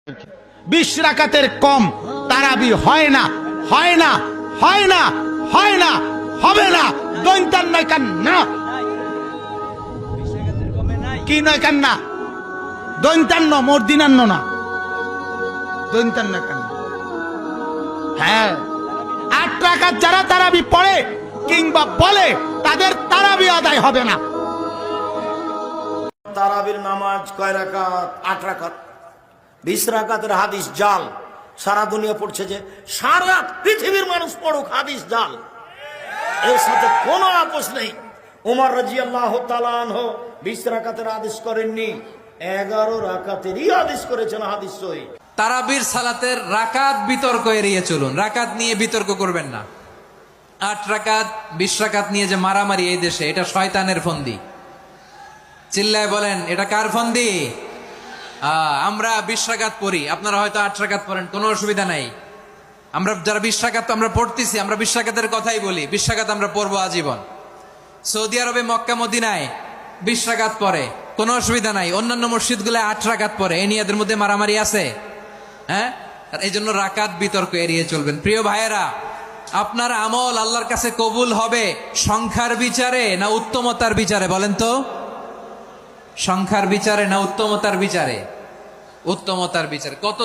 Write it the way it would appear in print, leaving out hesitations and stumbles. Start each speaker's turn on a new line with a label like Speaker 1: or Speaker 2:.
Speaker 1: 20 রাকাতের কম তারাবি হয় না, হয় না, হয় না, হয় না, হবে না। দৈন্তান নয় কান না, কি নয় কান না, দৈন্তান্ন মর্দিনান্ন না, দৈন্তান নয় কান। হ্যাঁ, 8 রাকাত যারা তারাবি পড়ে কিংবা বলে তাদের তারাবি আদায় হবে না।
Speaker 2: তারাবির নামাজ কয় রাকাত? 8 রাকাত। 20 রাকাতের হাদিস জাল, সারা দুনিয়া পড়ছে, যে সারা পৃথিবীর মানুষ পড়ুক, হাদিস জাল, এর সাথে কোনো আপোষ নেই। ওমর রাদিয়াল্লাহু তাআলা আনহু 20 রাকাতের হাদিস করেননি, 11 রাকাতেরই হাদিস করেছেন, হাদিস সহিহ।
Speaker 3: তারাবির সালাতের রাকাত বিতর্ক এড়িয়ে চলুন, রাকাত নিয়ে বিতর্ক করবেন না। 8 রাকাত 20 রাকাত নিয়ে যে মারামারি এই দেশে, এটা শয়তানের ফন্দি। চিল্লায় বলেন, এটা কার ফন্দি? আমরা 20 রাকাত পড়ি, আপনারা হয়তো 8 রাকাত পড়েন, কোনো অসুবিধা নাই। আমরা যারা 20 রাকাত আমরা পড়তেছি, আমরা 20 রাকাতের কথাই বলি, 20 রাকাত আমরা পড়বো আজীবন। সৌদি আরবে মক্কা মদিনায় 20 রাকাত পড়ে, কোনো অসুবিধা নাই। অন্যান্য মসজিদগুলো 8 রাকাত পড়ে, এই নিয়ে এদের মধ্যে মারামারি আছে? হ্যাঁ, এই জন্য রাকাত বিতর্ক এড়িয়ে চলবেন। প্রিয় ভাইয়েরা, আপনার আমল আল্লাহর কাছে কবুল হবে সংখ্যার বিচারে না উত্তমতার বিচারে? বলেন তো, সংখ্যার বিচারে না উত্তমতার বিচারে? উত্তমতার বিচারে। কত